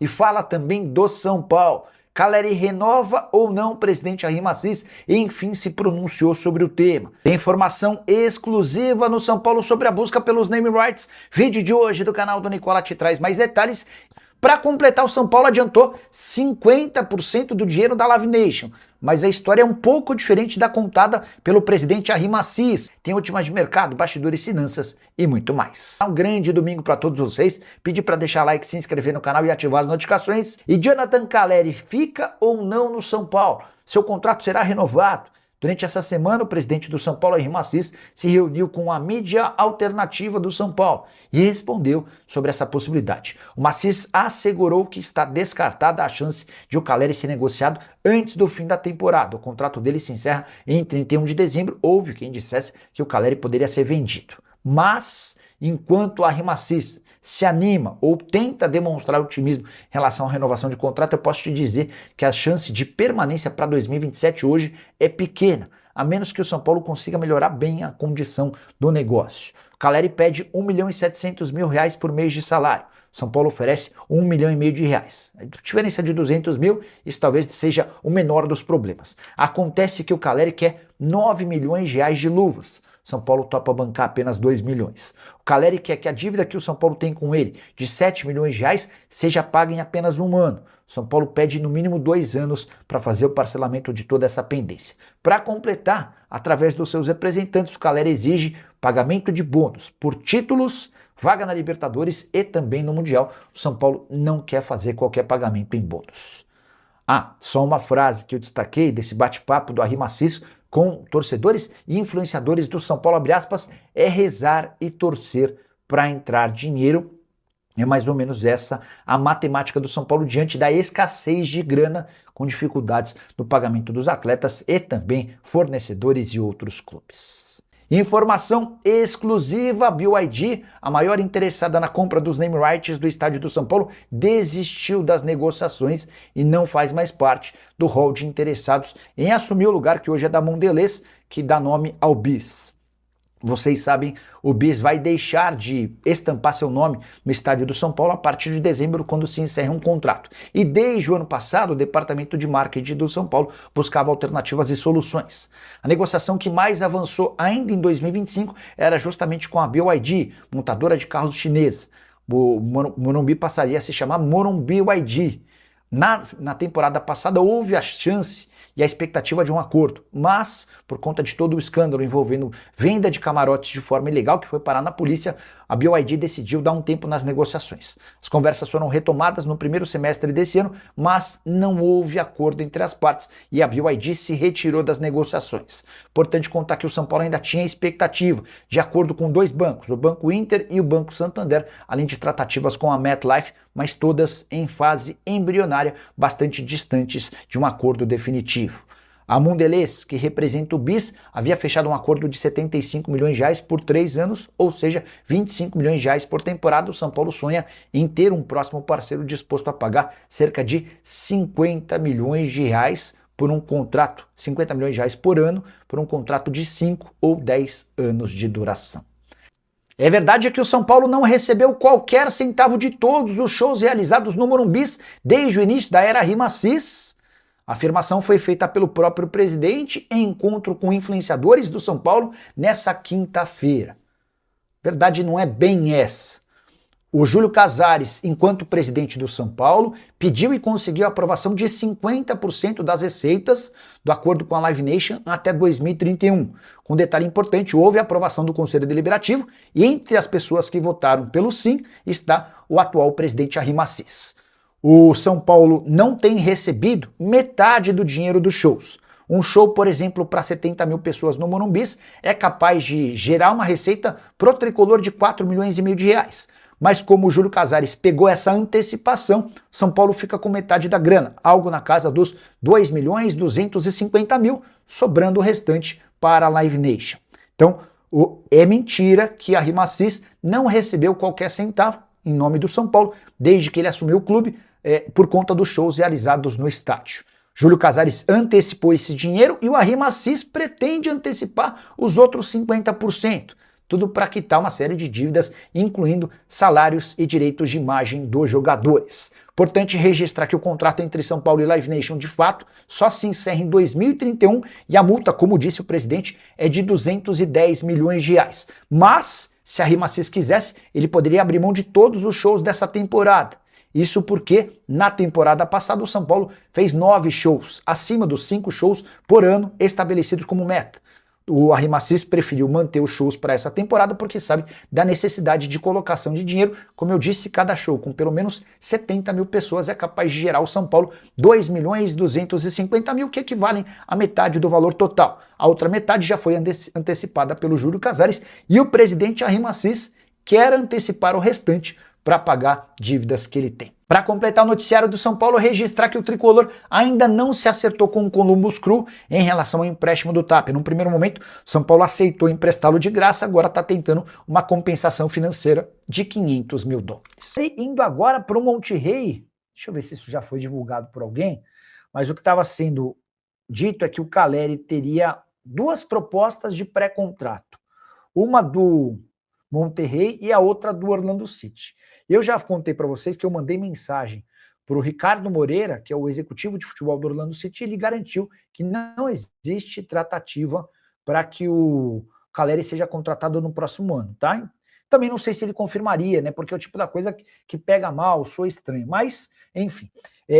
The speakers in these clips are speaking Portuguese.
E fala também do São Paulo. Caleri renova ou não o presidente Arrim Assis, enfim, se pronunciou sobre o tema. Tem informação exclusiva no São Paulo sobre a busca pelos name rights. Vídeo de hoje do canal do Nicola te traz mais detalhes. Para completar, o São Paulo adiantou 50% do dinheiro da Live Nation, mas a história é um pouco diferente da contada pelo presidente Arrim Assis. Tem últimas de mercado, bastidores, finanças e muito mais. Um grande domingo para todos vocês. Pedir para deixar like, se inscrever no canal e ativar as notificações. E Jonathan Caleri fica ou não no São Paulo? Seu contrato será renovado? Durante essa semana, o presidente do São Paulo, Arrim Assis, se reuniu com a mídia alternativa do São Paulo e respondeu sobre essa possibilidade. O Assis assegurou que está descartada a chance de o Caleri ser negociado antes do fim da temporada. O contrato dele se encerra em 31 de dezembro. Houve quem dissesse que o Caleri poderia ser vendido. Mas, enquanto Arrim Assis se anima ou tenta demonstrar otimismo em relação à renovação de contrato, eu posso te dizer que a chance de permanência para 2027 hoje é pequena, a menos que o São Paulo consiga melhorar bem a condição do negócio. O Caleri pede R$1.700.000 por mês de salário. São Paulo oferece R$1,5 milhão. A diferença de 200 mil, isso talvez seja o menor dos problemas. Acontece que o Caleri quer R$9 milhões de luvas. São Paulo topa bancar apenas 2 milhões. O Caleri quer que a dívida que o São Paulo tem com ele, de 7 milhões de reais, seja paga em apenas um ano. São Paulo pede no mínimo 2 anos para fazer o parcelamento de toda essa pendência. Para completar, através dos seus representantes, o Caleri exige pagamento de bônus por títulos, vaga na Libertadores e também no Mundial. O São Paulo não quer fazer qualquer pagamento em bônus. Só uma frase que eu destaquei desse bate-papo do Arrim Assis com torcedores e influenciadores do São Paulo, abre aspas, é rezar e torcer para entrar dinheiro. É mais ou menos essa a matemática do São Paulo diante da escassez de grana, com dificuldades no pagamento dos atletas e também fornecedores e outros clubes. Informação exclusiva, a BYD, a maior interessada na compra dos name rights do estádio do São Paulo, desistiu das negociações e não faz mais parte do hall de interessados em assumir o lugar que hoje é da Mondelez, que dá nome ao BIS. Vocês sabem, o BIS vai deixar de estampar seu nome no estádio do São Paulo a partir de dezembro, quando se encerra um contrato. E desde o ano passado, o departamento de marketing do São Paulo buscava alternativas e soluções. A negociação que mais avançou ainda em 2025 era justamente com a BYD, montadora de carros chinesa. O Morumbi passaria a se chamar Morumbi BYD. Na temporada passada houve a chance e a expectativa de um acordo, mas por conta de todo o escândalo envolvendo venda de camarotes de forma ilegal que foi parar na polícia, a BYD decidiu dar um tempo nas negociações. As conversas foram retomadas no primeiro semestre desse ano, mas não houve acordo entre as partes e a BYD se retirou das negociações. Importante contar que o São Paulo ainda tinha expectativa de acordo com 2 bancos, o Banco Inter e o Banco Santander, além de tratativas com a MetLife, mas todas em fase embrionária, bastante distantes de um acordo definitivo. A Mondelez, que representa o BIS, havia fechado um acordo de R$75 milhões por 3 anos, ou seja, R$25 milhões por temporada. O São Paulo sonha em ter um próximo parceiro disposto a pagar cerca de R$50 milhões por um contrato, R$50 milhões por ano, por um contrato de 5 ou 10 anos de duração. É verdade que o São Paulo não recebeu qualquer centavo de todos os shows realizados no Morumbi desde o início da era Arrim Assis. A afirmação foi feita pelo próprio presidente em encontro com influenciadores do São Paulo nessa quinta-feira. Verdade não é bem essa. O Júlio Casares, enquanto presidente do São Paulo, pediu e conseguiu a aprovação de 50% das receitas do acordo com a Live Nation até 2031. Com um detalhe importante, houve a aprovação do Conselho Deliberativo e entre as pessoas que votaram pelo sim está o atual presidente Arrim Assis. O São Paulo não tem recebido metade do dinheiro dos shows. Um show, por exemplo, para 70 mil pessoas no Morumbi é capaz de gerar uma receita pro tricolor de R$4,5 milhões. Mas como o Júlio Casares pegou essa antecipação, São Paulo fica com metade da grana, algo na casa dos R$2,250 mil, sobrando o restante para a Live Nation. Então, é mentira que a Arrim Assis não recebeu qualquer centavo em nome do São Paulo, desde que ele assumiu o clube, por conta dos shows realizados no estádio. Júlio Casares antecipou esse dinheiro e o Arrim Assis pretende antecipar os outros 50%. tudo para quitar uma série de dívidas, incluindo salários e direitos de imagem dos jogadores. Importante registrar que o contrato entre São Paulo e Live Nation, de fato, só se encerra em 2031 e a multa, como disse o presidente, é de 210 milhões de reais. Mas, se a RIMACIS quisesse, ele poderia abrir mão de todos os shows dessa temporada. Isso porque, na temporada passada, o São Paulo fez 9 shows, acima dos 5 shows por ano estabelecidos como meta. O RIMACIS preferiu manter os shows para essa temporada porque sabe da necessidade de colocação de dinheiro. Como eu disse, cada show com pelo menos 70 mil pessoas é capaz de gerar ao São Paulo 2.250.000, que equivalem à metade do valor total. A outra metade já foi antecipada pelo Júlio Casares e o presidente RIMACIS quer antecipar o restante para pagar dívidas que ele tem. Para completar o noticiário do São Paulo, registrar que o tricolor ainda não se acertou com o Columbus Crew em relação ao empréstimo do Tapia. Num primeiro momento, o São Paulo aceitou emprestá-lo de graça, agora está tentando uma compensação financeira de 500 mil dólares. E indo agora para o Monterrey, deixa eu ver se isso já foi divulgado por alguém, mas o que estava sendo dito é que o Caleri teria 2 propostas de pré-contrato. Uma do Monterrey e a outra do Orlando City. Eu já contei para vocês que eu mandei mensagem para o Ricardo Moreira, que é o executivo de futebol do Orlando City, e ele garantiu que não existe tratativa para que o Caleri seja contratado no próximo ano, tá? Também não sei se ele confirmaria, né? Porque é o tipo da coisa que pega mal, sou estranho. Mas, enfim,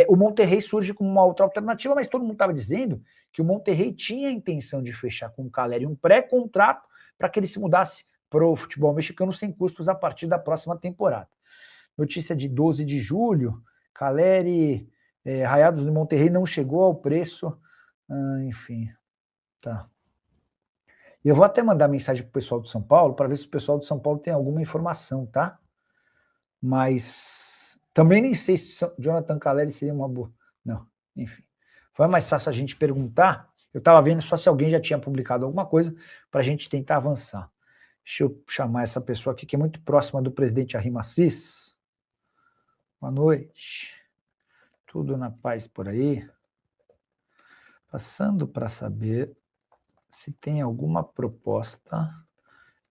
o Monterrey surge como uma outra alternativa, mas todo mundo estava dizendo que o Monterrey tinha a intenção de fechar com o Caleri um pré-contrato para que ele se mudasse para o futebol mexicano sem custos a partir da próxima temporada. Notícia de 12 de julho, Caleri, Rayados de Monterrey não chegou ao preço, enfim, tá. Eu vou até mandar mensagem para o pessoal do São Paulo, para ver se o pessoal do São Paulo tem alguma informação, tá? Mas também nem sei se Jonathan Caleri seria uma boa. Não, enfim. Foi mais fácil a gente perguntar, eu estava vendo só se alguém já tinha publicado alguma coisa para a gente tentar avançar. Deixa eu chamar essa pessoa aqui, que é muito próxima do presidente RIMACIS. Boa noite. Tudo na paz por aí? Passando para saber se tem alguma proposta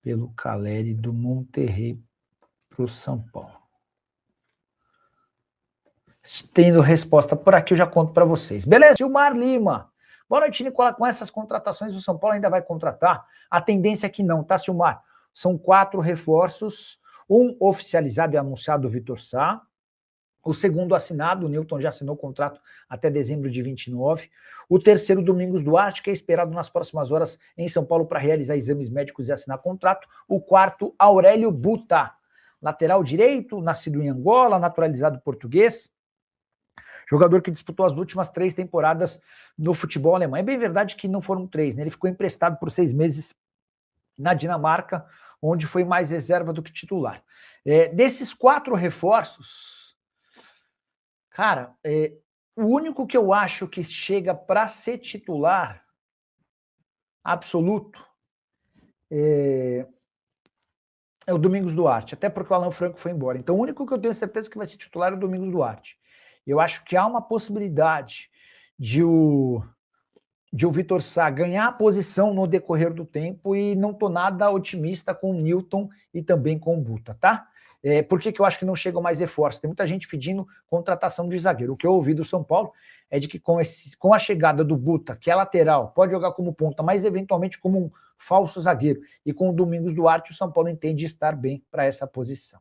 pelo Caleri do Monterrey para o São Paulo. Tendo resposta por aqui, eu já conto para vocês. Beleza? Gilmar Lima. Boa noite, Nicola. Com essas contratações, o São Paulo ainda vai contratar? A tendência é que não, tá, Gilmar? São 4 reforços, um oficializado e anunciado, o Vitor Sá. O segundo assinado, o Newton já assinou o contrato até dezembro de 29. O terceiro, Domingos Duarte, que é esperado nas próximas horas em São Paulo para realizar exames médicos e assinar contrato. O quarto, Aurélio Buta, lateral direito, nascido em Angola, naturalizado português. Jogador que disputou as últimas 3 temporadas no futebol alemão. É bem verdade que não foram 3, né? Ele ficou emprestado por 6 meses na Dinamarca, onde foi mais reserva do que titular. Desses 4 reforços, cara, o único que eu acho que chega para ser titular absoluto é o Domingos Duarte, até porque o Alan Franco foi embora. Então o único que eu tenho certeza que vai ser titular é o Domingos Duarte. Eu acho que há uma possibilidade de o Vitor Sá ganhar a posição no decorrer do tempo e não estou nada otimista com o Newton e também com o Buta, tá? Por que eu acho que não chegam mais reforços? Tem muita gente pedindo contratação de zagueiro. O que eu ouvi do São Paulo é de que com a chegada do Buta, que é lateral, pode jogar como ponta, mas eventualmente como um falso zagueiro, e com o Domingos Duarte, o São Paulo entende estar bem para essa posição.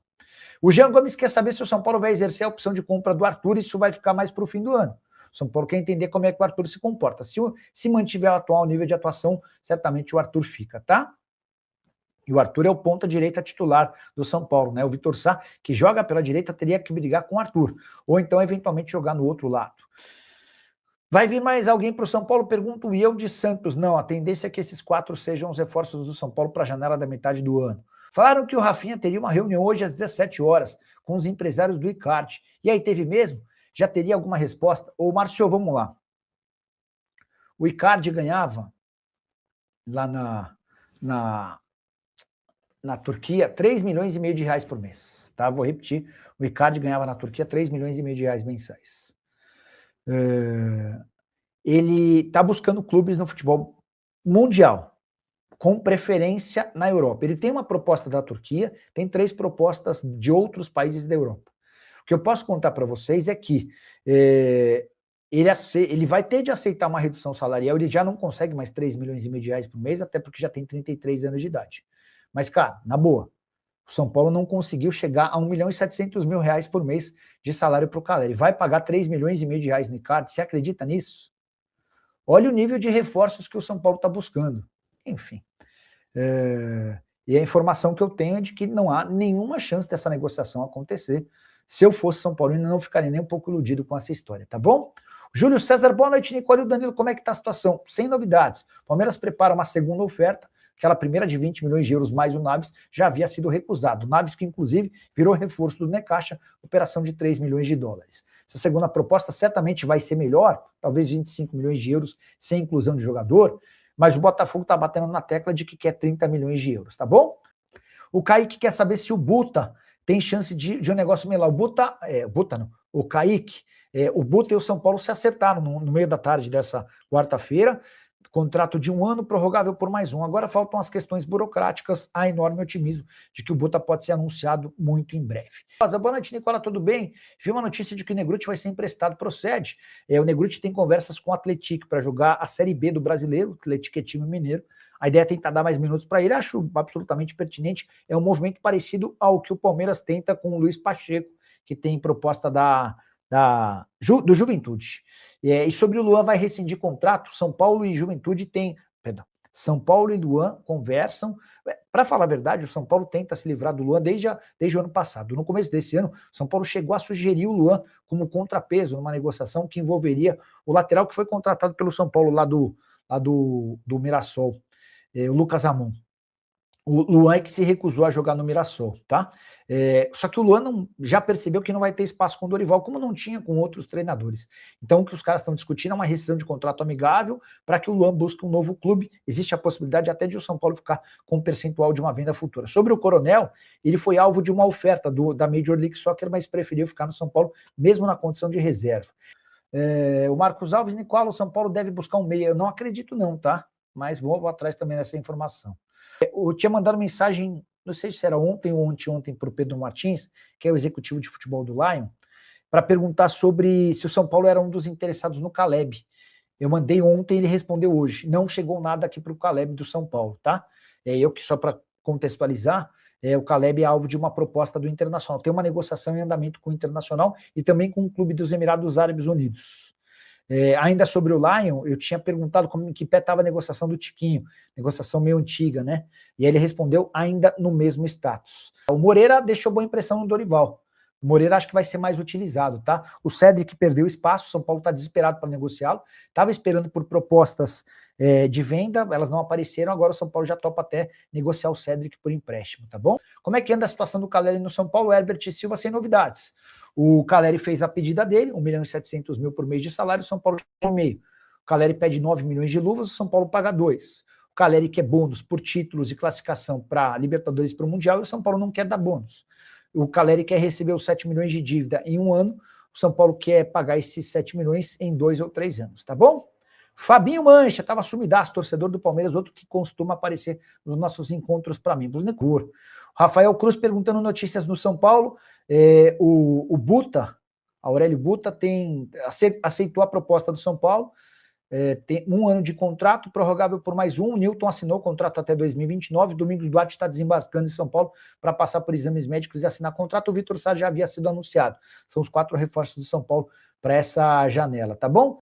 O Jean Gomes quer saber se o São Paulo vai exercer a opção de compra do Arthur, e isso vai ficar mais para o fim do ano. O São Paulo quer entender como é que o Arthur se comporta. Se mantiver o atual nível de atuação, certamente o Arthur fica, tá? E o Arthur é o ponta direita titular do São Paulo, né? O Vitor Sá, que joga pela direita, teria que brigar com o Arthur. Ou então, eventualmente, jogar no outro lado. Vai vir mais alguém para o São Paulo? Pergunto eu de Santos. Não, a tendência é que esses 4 sejam os reforços do São Paulo para a janela da metade do ano. Falaram que o Rafinha teria uma reunião hoje às 17 horas com os empresários do Icardi. E aí teve mesmo? Já teria alguma resposta? Ô, Márcio, vamos lá. O Icardi ganhava lá na Turquia 3 milhões e meio de reais por mês. Tá? Vou repetir. O Icardi ganhava na Turquia 3 milhões e meio de reais mensais. Ele está buscando clubes no futebol mundial. com preferência na Europa. Ele tem uma proposta da Turquia, tem 3 propostas de outros países da Europa. O que eu posso contar para vocês é que ele vai ter de aceitar uma redução salarial, ele já não consegue mais 3 milhões e meio de reais por mês, até porque já tem 33 anos de idade. Mas, cara, na boa, o São Paulo não conseguiu chegar a 1 milhão e 700 mil reais por mês de salário para o Caleri. Vai pagar 3 milhões e meio de reais no Icardi, você acredita nisso? Olha o nível de reforços que o São Paulo está buscando. Enfim. E a informação que eu tenho é de que não há nenhuma chance dessa negociação acontecer. Se eu fosse São Paulino, eu não ficaria nem um pouco iludido com essa história, tá bom? Júlio César, boa noite, Nicole e o Danilo, como é que tá a situação? Sem novidades. Palmeiras prepara uma segunda oferta, aquela primeira de 20 milhões de euros mais o Naves já havia sido recusado. O Naves que, inclusive, virou reforço do Necaxa, operação de 3 milhões de dólares. Essa segunda proposta certamente vai ser melhor, talvez 25 milhões de euros sem inclusão de jogador, mas o Botafogo está batendo na tecla de que quer 30 milhões de euros, tá bom? O Kaique quer saber se o Buta tem chance de um negócio melhor. O Kaique, o Buta e o São Paulo se acertaram no meio da tarde dessa quarta-feira, contrato de 1 ano, prorrogável por mais 1. Agora faltam as questões burocráticas, há enorme otimismo de que o Buta pode ser anunciado muito em breve. Boa noite, Nicola, tudo bem? Vi uma notícia de que o Negrutti vai ser emprestado, procede. O Negrutti tem conversas com o Atlético para jogar a Série B do Brasileiro, o Atlético é time mineiro. A ideia é tentar dar mais minutos para ele, acho absolutamente pertinente. É um movimento parecido ao que o Palmeiras tenta com o Luiz Pacheco, que tem proposta do Juventude. E sobre o Luan vai rescindir contrato, São Paulo e Juventude São Paulo e Luan conversam. Para falar a verdade, o São Paulo tenta se livrar do Luan desde o ano passado. No começo desse ano, o São Paulo chegou a sugerir o Luan como contrapeso numa negociação que envolveria o lateral que foi contratado pelo São Paulo lá do Mirassol, o Lucas Amon. O Luan é que se recusou a jogar no Mirassol, tá? Só que o Luan já percebeu que não vai ter espaço com o Dorival, como não tinha com outros treinadores. Então, o que os caras estão discutindo é uma rescisão de contrato amigável para que o Luan busque um novo clube. Existe a possibilidade até de o São Paulo ficar com um percentual de uma venda futura. Sobre o Coronel, ele foi alvo de uma oferta da Major League Soccer, mas preferiu ficar no São Paulo, mesmo na condição de reserva. O Marcos Alves, Nicola, o São Paulo deve buscar um meia. Eu não acredito não, tá? Mas vou atrás também dessa informação. Eu tinha mandado mensagem, não sei se era ontem ou anteontem, para o Pedro Martins, que é o executivo de futebol do Lion, para perguntar sobre se o São Paulo era um dos interessados no Caleb. Eu mandei ontem, ele respondeu hoje. Não chegou nada aqui para o Caleb do São Paulo, tá? Só para contextualizar, o Caleb é alvo de uma proposta do Internacional. Tem uma negociação em andamento com o Internacional e também com o Clube dos Emirados Árabes Unidos. Ainda sobre o Lion, eu tinha perguntado em que pé estava a negociação do Tiquinho, negociação meio antiga, né? E aí ele respondeu ainda no mesmo status. O Moreira deixou boa impressão no Dorival. O Moreira acho que vai ser mais utilizado, tá? O Cédric perdeu espaço, o São Paulo está desesperado para negociá-lo, estava esperando por propostas de venda, elas não apareceram, agora o São Paulo já topa até negociar o Cédric por empréstimo, tá bom? Como é que anda a situação do Caleri no São Paulo? Herbert Silva sem novidades. O Caleri fez a pedida dele, 1 milhão e 700 mil por mês de salário, o São Paulo já meio. O Caleri pede 9 milhões de luvas, o São Paulo paga 2. O Caleri quer bônus por títulos e classificação para Libertadores e para o Mundial, e o São Paulo não quer dar bônus. O Caleri quer receber os 7 milhões de dívida em 1 ano, o São Paulo quer pagar esses 7 milhões em 2 ou 3 anos, tá bom? Fabinho Mancha, estava sumidaço, torcedor do Palmeiras, outro que costuma aparecer nos nossos encontros para membros da cor. Rafael Cruz perguntando notícias no São Paulo. O Buta, Aurélio Buta, aceitou a proposta do São Paulo, tem 1 ano de contrato, prorrogável por mais 1. O Newton assinou o contrato até 2029. Domingos Duarte está desembarcando em São Paulo para passar por exames médicos e assinar contrato. O Vitor Sá já havia sido anunciado. São os 4 reforços do São Paulo para essa janela, tá bom?